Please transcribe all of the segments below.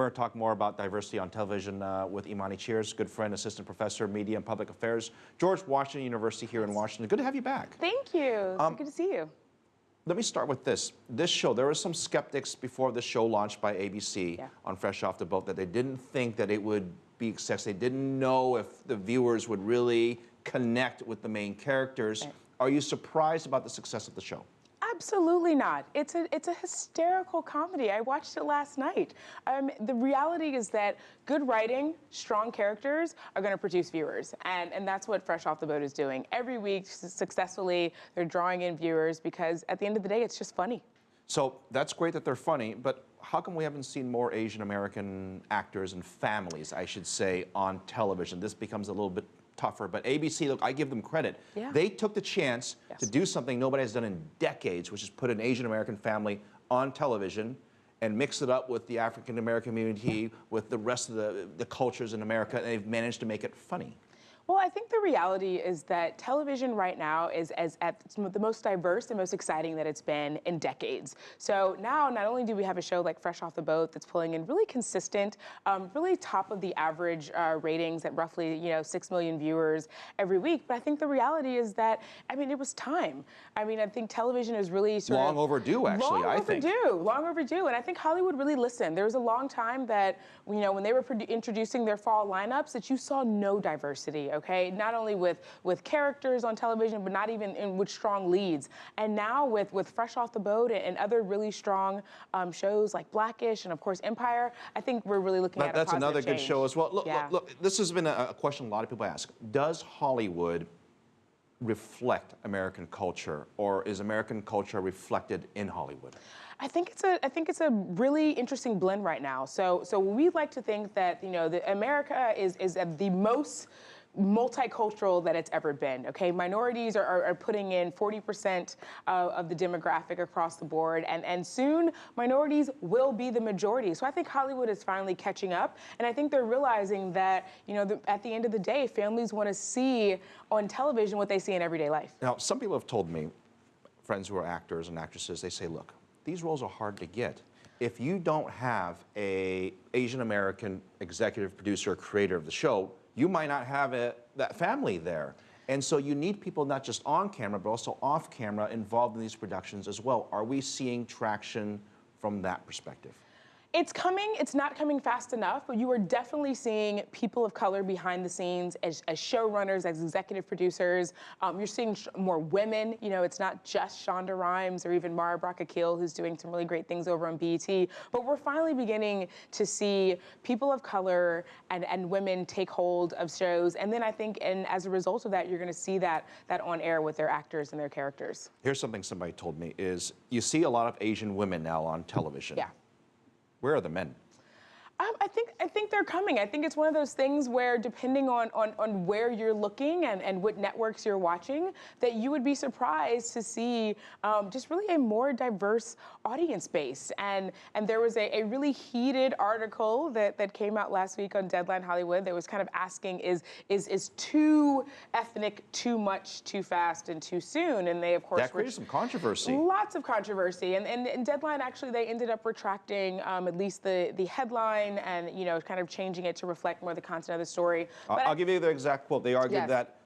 We're going to talk more about diversity on television with Imani Cheers, good friend, assistant professor, media and public affairs, George Washington University here in Washington. Good to have you back. Thank you. It's good to see you. Let me start with this. This show, there were some skeptics before the show launched by ABC on Fresh Off the Boat that they didn't think that it would be successful. They didn't know if the viewers would really connect with the main characters. Right. Are you surprised about the success of the show? Absolutely not. It's a hysterical comedy. I watched it last night. The reality is that good writing, strong characters are going to produce viewers, and that's what Fresh Off the Boat is doing. Every week, successfully, they're drawing in viewers because at the end of the day, it's just funny. So that's great that they're funny, but how come we haven't seen more Asian American actors and families, I should say, on television? This becomes a little bit tougher, but ABC, look, I give them credit. Yeah. They took the chance to do something nobody has done in decades, which is put an Asian American family on television and mix it up with the African American community, with the rest of the cultures in America, and they've managed to make it funny. Well, I think the reality is that television right now is at the most diverse and most exciting that it's been in decades. So now, not only do we have a show like Fresh Off the Boat that's pulling in really consistent, really top of the average ratings at roughly 6 million viewers every week, but I think the reality is that, I mean, it was time. I mean, I think television is really sort of long overdue, actually. Long overdue, and I think Hollywood really listened. There was a long time that when they were introducing their fall lineups, that you saw no diversity. Okay, not only with characters on television, but not even with strong leads. And now with Fresh Off the Boat and other really strong shows like Blackish and of course Empire, I think we're really looking at a positive another change. Good show as well. Look, this has been a question a lot of people ask. Does Hollywood reflect American culture, or is American culture reflected in Hollywood? I think it's a really interesting blend right now. So we like to think that America is at the most multicultural that it's ever been. Okay, minorities are putting in 40% of the demographic across the board, and soon minorities will be the majority. So I think Hollywood is finally catching up, and I think they're realizing that at the end of the day, families want to see on television what they see in everyday life. Now, some people have told me, friends who are actors and actresses, they say, look, these roles are hard to get. If you don't have an Asian American executive producer or creator of the show, you might not have that family there. And so you need people not just on camera, but also off camera involved in these productions as well. Are we seeing traction from that perspective? It's coming. It's not coming fast enough, but you are definitely seeing people of color behind the scenes as showrunners, as executive producers. You're seeing more women. It's not just Shonda Rhimes or even Mara Brock-Akil, who's doing some really great things over on BET. But we're finally beginning to see people of color and women take hold of shows. And then I think, and as a result of that, you're going to see that on air with their actors and their characters. Here's something somebody told me is you see a lot of Asian women now on television. Yeah. Where are the men? I think they're coming. I think it's one of those things where, depending on where you're looking and what networks you're watching, that you would be surprised to see just really a more diverse audience base. And there was a really heated article that came out last week on Deadline Hollywood that was kind of asking, is too ethnic too much, too fast, and too soon? And they, of course, that created some controversy. Lots of controversy. And Deadline, actually, they ended up retracting at least the headline and kind of changing it to reflect more the content of the story. But I'll give you the exact quote. They argued that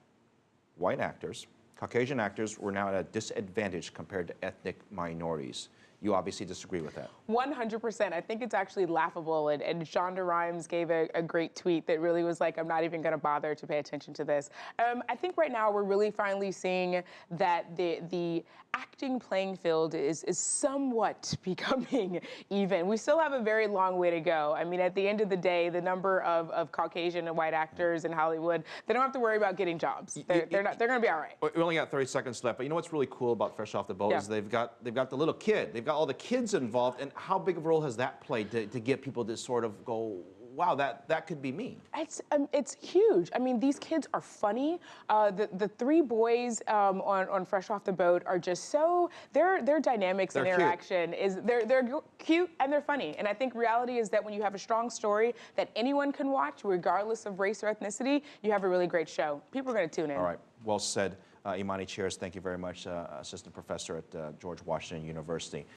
white actors, Caucasian actors, were now at a disadvantage compared to ethnic minorities. You obviously disagree with that. 100%. I think it's actually laughable. And Shonda Rhimes gave a great tweet that really was like, I'm not even going to bother to pay attention to this. I think right now we're really finally seeing that the acting playing field is somewhat becoming even. We still have a very long way to go. I mean, at the end of the day, the number of Caucasian and white actors in Hollywood, they don't have to worry about getting jobs. They're going to be all right. We only got 30 seconds left, but you know what's really cool about Fresh Off the Boat is they've got the little kid. They've got all the kids involved, and how big of a role has that played to get people to sort of go, wow, that could be me? It's huge. I mean, these kids are funny. The three boys on Fresh Off the Boat are just so, their dynamics and interaction is, they're cute and they're funny. And I think reality is that when you have a strong story that anyone can watch, regardless of race or ethnicity, you have a really great show. People are going to tune in. All right, well said. Imani Cheers, thank you very much, assistant professor at George Washington University.